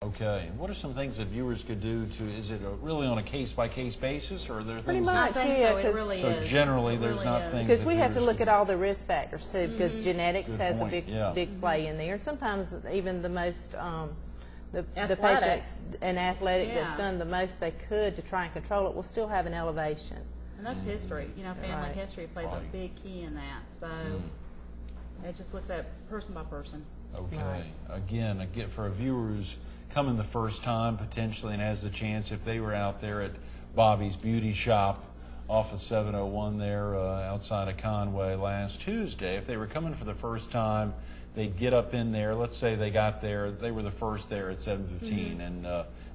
Okay. And what are some things that viewers could do to, is it really on a case-by-case basis, or are there Pretty things much, I think yeah, so. It really so is. generally It there's really not is. things because that we have to viewers look could- at all the risk factors too, because genetics Good has a point, big play in there. And sometimes even the most the Athletic. patients and athletic that's Yeah. done the most they could to try and control it will still have an elevation. And that's history. You know, family Right. history plays a Right. big key in that. So it just looks at it person by person. Okay. Right. Again, for a viewer who's coming the first time potentially and has the chance, if they were out there at Bobby's Beauty Shop off of 701 there outside of Conway last Tuesday, if they were coming for the first time, they'd get up in there. Let's say they got there, they were the first there at 7:15, and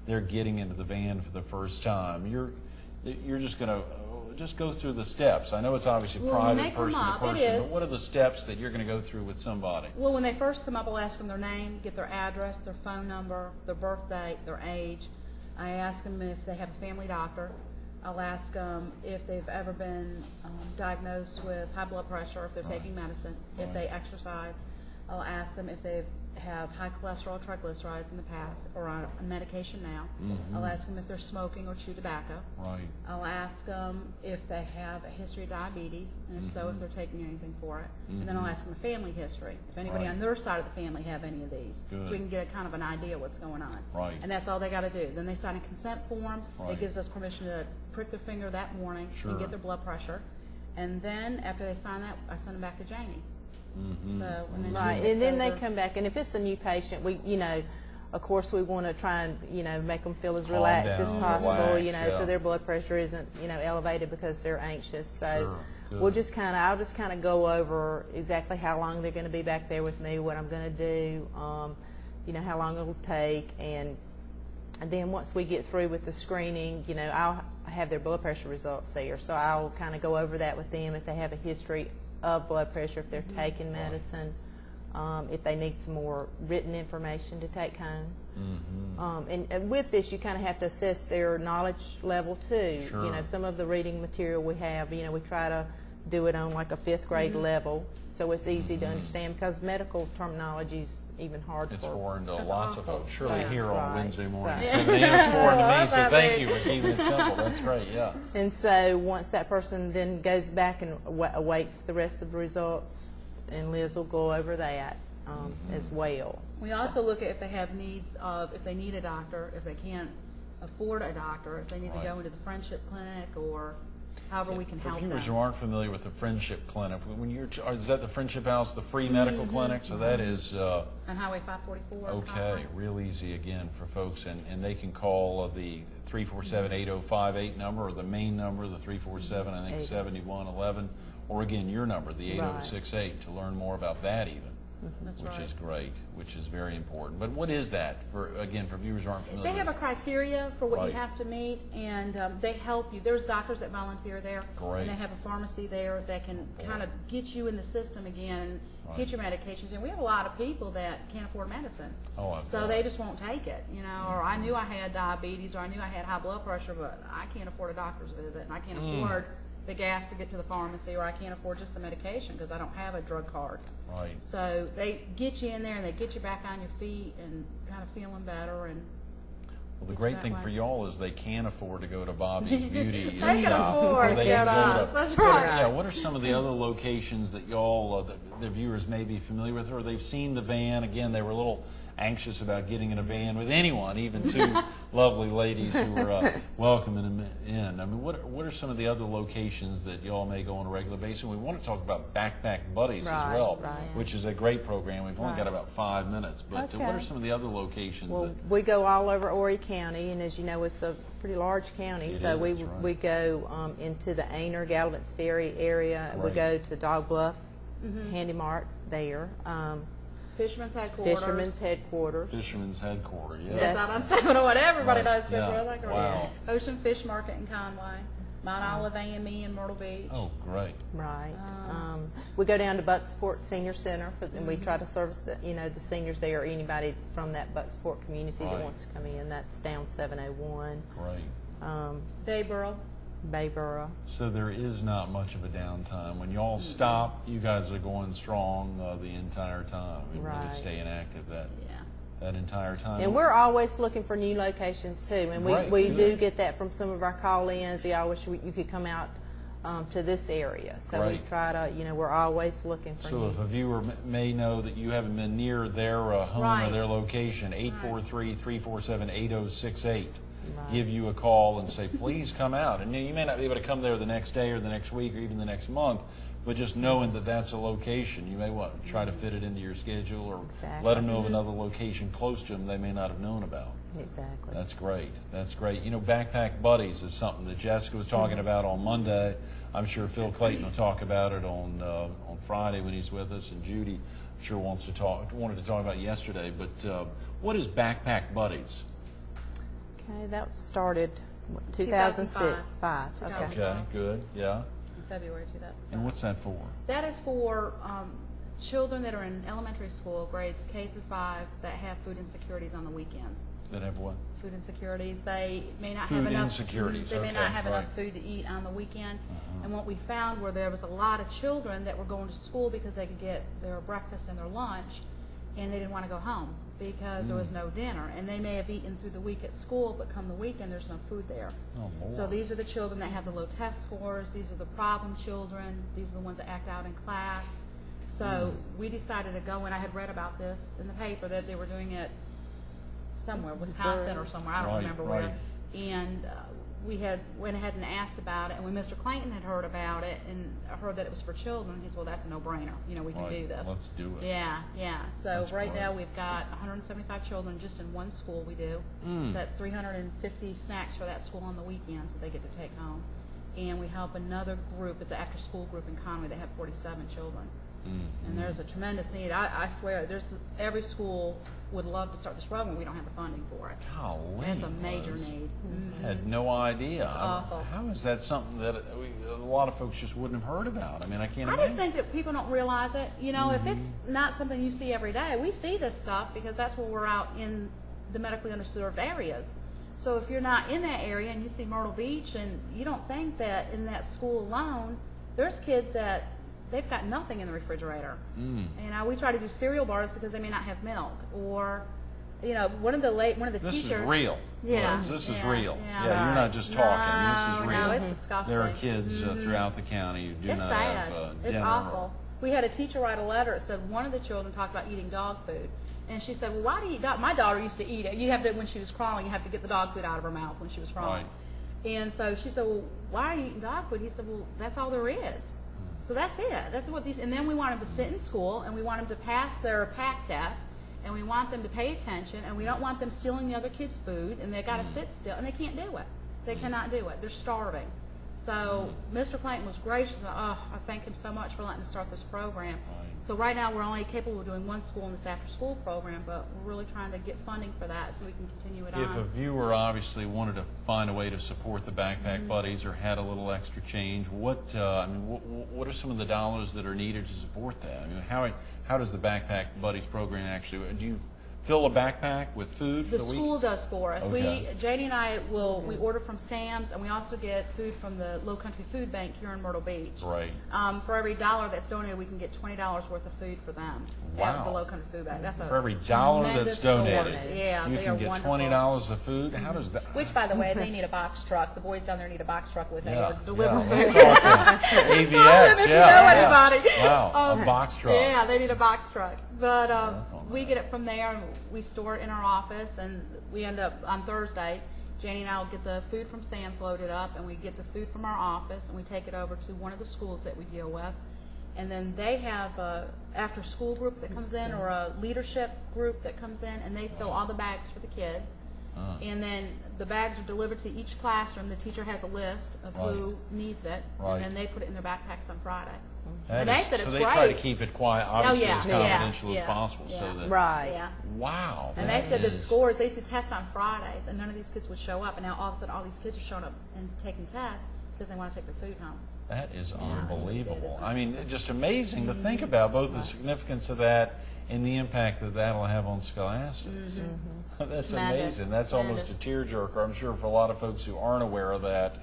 they're getting into the van for the first time. You're just going to just go through the steps. I know it's obviously Well, when they private, come person to up, it person, is. but what are the steps that you're going to go through with somebody? Well, when they first come up, I'll ask them their name, get their address, their phone number, their birth date, their age. I ask them if they have a family doctor. I'll ask them if they've ever been diagnosed with high blood pressure, if they're taking medicine, if they exercise. I'll ask them if they have high cholesterol, triglycerides in the past, or on medication now. I'll ask them if they're smoking or chew tobacco. Right. I'll ask them if they have a history of diabetes, and if so, if they're taking anything for it. And then I'll ask them a family history, if anybody Right. on their side of the family have any of these, Good. so we can get a kind of an idea what's going on. Right. And that's all they got to do. Then they sign a consent form Right. that gives us permission to prick their finger that morning Sure. and get their blood pressure. And then after they sign that, I send them back to Janie. So, and then Right, she takes and then they over. come back, and if it's a new patient, we, of course, we want to try and, make them feel as Calm relaxed as down, possible, relax, so yeah. their blood pressure isn't, elevated because they're anxious. So Sure, I'll good. just kind of go over exactly how long they're going to be back there with me, what I'm going to do, how long it'll take, and then once we get through with the screening, I'll have their blood pressure results there. So I'll kind of go over that with them if they have a history of blood pressure, if they're taking medicine, if they need some more written information to take home. And with this, you kind of have to assess their knowledge level too. Sure. Some of the reading material we have, we try to do it on like a 5th grade level, so it's easy to understand, because medical terminology is even hard It's for. foreign to That's lots of awful. folks. Surely That's here on right. Wednesday morning. So- 7 a.m. it's foreign to me, so That's thank big. you for keeping it simple. That's great, yeah. And so once that person then goes back and awaits the rest of the results, and Liz will go over that as well. We also look at if they have needs of, if they need a doctor, if they can't afford a doctor, if they need to go into the Friendship Clinic, or however we can For help viewers them. who aren't familiar with the Friendship Clinic, when is that the Friendship House, the free medical clinic? So that is On Highway 544. in okay, Conway. real easy again for folks, and they can call the 347-8058 number, or the main number, the 347, I think 7111, or again your number, the 8068, to learn more about that even. That's Which right. is great, which is very important. But what is that for viewers who aren't familiar? They have a criteria for what Right. you have to meet, and they help you. There's doctors that volunteer there, Great. and they have a pharmacy there that can kind of get you in the system again and Right. get your medications. And we have a lot of people that can't afford medicine, Oh, I so bet. they just won't take it, or I knew I had diabetes, or I knew I had high blood pressure, but I can't afford a doctor's visit, and I can't afford the gas to get to the pharmacy, or I can't afford just the medication because I don't have a drug card. Right. So they get you in there and they get you back on your feet and kind of feeling better. And Well, the Get great you that thing way. for y'all is they can afford to go to Bobby's Beauty They can shop. afford or to they go can to us. That's what are- right. Yeah, what are some of the other locations that y'all, the viewers may be familiar with, or they've seen the van? Again, they were a little anxious about getting in a van with anyone, even two lovely ladies who were welcoming them in. I mean, what are some of the other locations that y'all may go on a regular basis? We want to talk about Backpack Buddies as Right, well, right. which is a great program. We've only got Right. about 5 minutes, but what Okay. are some of the other locations Well, that... we go all over Horry County, and as you know, it's a pretty large county. It So is, we that's right. we go into the Aner, Gallivan's Ferry area. We Right. go to Dog Bluff, Handy Mart there. Fisherman's Headquarters. Fisherman's Headquarters. Fisherman's Headquarters, yeah. That's out on 701. Everybody Right, knows yeah. Fisherman's Headquarters. Wow. Ocean Fish Market in Conway. Mount Olive AME in Myrtle Beach. Oh, great. Right. We go down to Bucksport Senior Center, and we try to service the seniors there, or anybody from that Bucksport community Right. that wants to come in. That's down 701, Great. Bayboro. Bayboro. So there is not much of a downtime. When y'all stop, you guys are going strong the entire time and really Right. staying active. That Yeah. that entire time. And we're always looking for new locations too, and Right, we good. do get that from some of our call-ins. I wish you could come out to this area. So we Right. try to, we're always looking for So new. if a viewer may know that you haven't been near their home or Right. their location, 843-347-8068. Right. Give you a call and say, please come out. And you may not be able to come there the next day or the next week or even the next month, but just knowing that that's a location, you may want to try to fit it into your schedule or Exactly. let them know of another location close to them they may not have known about. Exactly. That's great. That's great. Backpack Buddies is something that Jessica was talking about on Monday. I'm sure Phil Clayton will talk about it on Friday when he's with us, and Judy, I'm sure wanted to talk about it yesterday. But what is Backpack Buddies? Okay, that started 2006. 2005. Okay. Okay, good. Yeah. In February 2005. And what's that for? That is for children that are in elementary school, grades K through 5, that have food insecurities on the weekends. That have what? Food insecurities. They may not Food have enough. insecurities, They may okay, not have enough right. food to eat on the weekend. And what we found were there was a lot of children that were going to school because they could get their breakfast and their lunch, and they didn't want to go home because there was no dinner. And they may have eaten through the week at school, but come the weekend, there's no food there. Oh, Lord. So these are the children that have the low test scores. These are the problem children. These are the ones that act out in class. So we decided to go, and I had read about this in the paper that they were doing it somewhere, Wisconsin or somewhere, I don't Right, remember right. where. And we had went ahead and asked about it, and when Mr. Clayton had heard about it and heard that it was for children, he said, well, that's a no-brainer. We can Right. do this. Let's do it. Yeah, yeah. So That's right great. now we've got 175 children just in one school we do. So that's 350 snacks for that school on the weekends that they get to take home. And we help another group, it's an after-school group in Conway, they have 47 children. And there's a tremendous need. I swear, every school would love to start this program. We don't have the funding for it. Golly, That's a major Liz. need. I had no idea. It's awful. How is that something that a lot of folks just wouldn't have heard about? I mean, I can't I imagine. just think that people don't realize it. If it's not something you see every day, we see this stuff because that's where we're out in the medically underserved areas. So if you're not in that area and you see Myrtle Beach and you don't think that in that school alone, there's kids that they've got nothing in the refrigerator. We try to do cereal bars because they may not have milk, or one of the This teachers. is real. Yeah, Liz. This is yeah, real. yeah. You're not just talking. This is real. No, it's disgusting. There are kids throughout the county who do It's not sad. have It's dinner. awful. We had a teacher write a letter. It said one of the children talked about eating dog food, and she said, "Well, why do you eat dog?" My daughter used to eat it. You have to, when she was crawling, you have to get the dog food out of her mouth when she was crawling. Right. And so she said, "Well, why are you eating dog food?" He said, "Well, that's all there is." So that's it. That's what these. And then we want them to sit in school, and we want them to pass their PAC test, and we want them to pay attention, and we don't want them stealing the other kids' food, and they got to sit still, and they can't do it. They cannot do it. They're starving. So Mr. Clayton was gracious. And, I thank him so much for letting us start this program. So right now we're only capable of doing one school in this after-school program, but we're really trying to get funding for that so we can continue it If a on. viewer obviously wanted to find a way to support the Backpack Buddies or had a little extra change, what are some of the dollars that are needed to support that? I mean, how does the Backpack Buddies program actually? Do you fill a backpack with food The for the week? school does for us. Okay. Janie and I we order from Sam's, and we also get food from the Low Country Food Bank here in Myrtle Beach. Right. For every $1 that's donated, we can get $20 worth of food for them. Wow. At the Low Country Food Bank. That's a For every $1 that's tremendous donated, source. Yeah, you they can are get wonderful. $20 of food. How does that? Which, by the way, they need a box truck. The boys down there need a box truck with Yeah, a delivery let's food. talk to AVX. Call them if you know anybody. Wow, a box truck. Yeah, they need a box truck. But Definitely. we get it from there, and we store it in our office, and we end up on Thursdays. Janie and I will get the food from Sam's loaded up, and we get the food from our office, and we take it over to one of the schools that we deal with. And then they have a after-school group that comes in, or a leadership group that comes in, and they fill all the bags for the kids. And then the bags are delivered to each classroom. The teacher has a list of who needs it, Right. and then they put it in their backpacks on Friday. That And they is- said so it's they try to great. keep it quiet, obviously yeah, as yeah, confidential as yeah, possible. yeah. So that Right. Yeah. wow. And that they said the is- scores, they used to test on Fridays, and none of these kids would show up. And now all of a sudden, all these kids are showing up and taking tests because they want to take their food home. That is it's a big unbelievable. difference. I mean, just amazing to think about both the significance of that and the impact that that'll have on scholastics. That's Tremendous, amazing. That's almost a tremendous. tearjerker, I'm sure, for a lot of folks who aren't aware of that.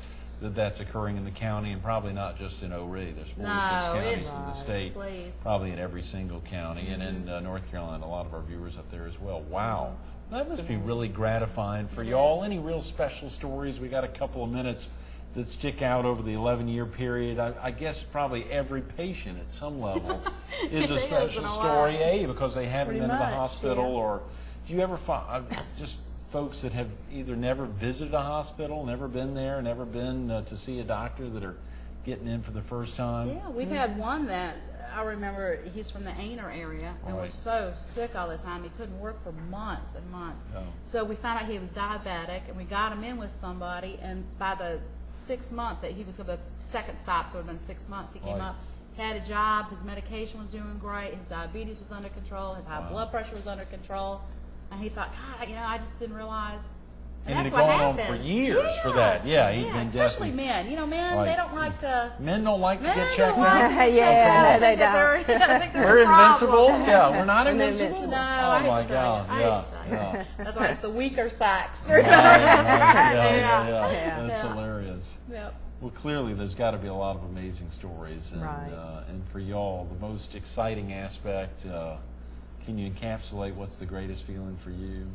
that's occurring in the county, and probably not just in O'Ree. There's 46 No, counties it's- in the state, Please. probably in every single county, and in North Carolina, a lot of our viewers up there as well. Wow, that must be really gratifying for It y'all. is. Any real special stories? We got a couple of minutes that stick out over the 11-year period. I guess probably every patient at some level is a It is special in a story, way. because they haven't Pretty been to the much, hospital, yeah. or do you ever find just folks that have either never visited a hospital, never been there, never been to see a doctor, that are getting in for the first time? Yeah, we've had one that I remember, he's from the Aner area and Right. was so sick all the time. He couldn't work for months and months. Oh. So we found out he was diabetic, and we got him in with somebody, and by the 6th month that he was going to, the second stop, so it would have been 6 months, he came Right. up, had a job, his medication was doing great, his diabetes was under control, his high Wow. blood pressure was under control, and he thought, God, I just didn't realize. And that's it had what gone on happened. for years for that. Yeah, he'd been especially destined. men. Men, Right. they don't like to. Men don't like to Men get don't checked like out. to get Yeah, checked out. no, I they think that don't. they're- I think there's We're a problem. invincible. Yeah, we're not They're invincible. invincible. No, Oh I hate my to tell God. you. I Yeah. hate to tell you. Yeah. That's why it's the weaker sex. Right, right, yeah. Yeah. That's Yeah. hilarious. Yep. Well, clearly there's got to be a lot of amazing stories, and Right. And for y'all, the most exciting aspect. Can you encapsulate what's the greatest feeling for you?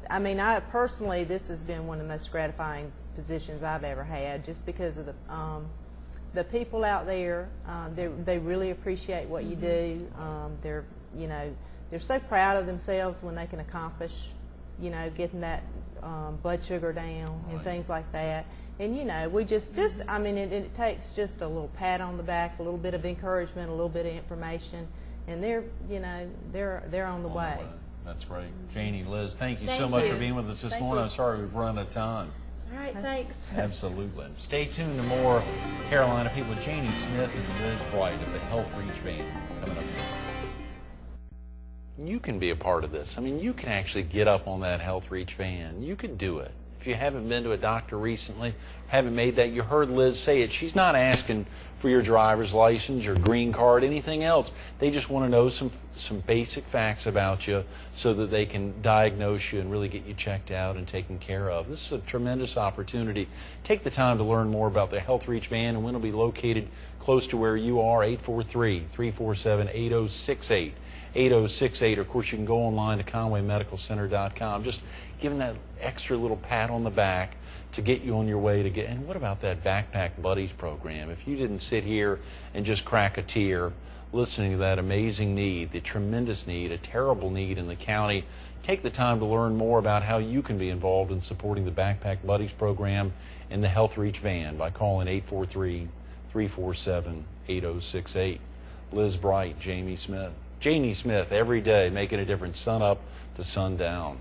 I mean, personally, this has been one of the most gratifying positions I've ever had, just because of the people out there. They really appreciate what you do. They're so proud of themselves when they can accomplish, getting that blood sugar down and Right. things like that. And we just I mean, it takes just a little pat on the back, a little bit of encouragement, a little bit of information, and they're on the way. That's great. Janie, Liz, thank you so Thank much you. for being with us this Thank morning. you. I'm sorry we've run out of time. It's all right. Thanks. Absolutely. Stay tuned to more Carolina people with Janie Smith and Liz Bright of the Healthreach Band coming up next. You can be a part of this. I mean, you can actually get up on that Healthreach van. You can do it. If you haven't been to a doctor recently, haven't made that, you heard Liz say it. She's not asking for your driver's license, your green card, anything else. They just want to know some basic facts about you so that they can diagnose you and really get you checked out and taken care of. This is a tremendous opportunity. Take the time to learn more about the Healthreach van and when it'll be located close to where you are, 843-347-8068. 8068. Of course, you can go online to conwaymedicalcenter.com. Just giving that extra little pat on the back to get you on your way to get. And what about that Backpack Buddies program? If you didn't sit here and just crack a tear listening to that amazing need, the tremendous need, a terrible need in the county, take the time to learn more about how you can be involved in supporting the Backpack Buddies program and the Healthreach van by calling 843-347-8068. Liz Bright, Janie Smith, every day making a difference, sun up to sundown.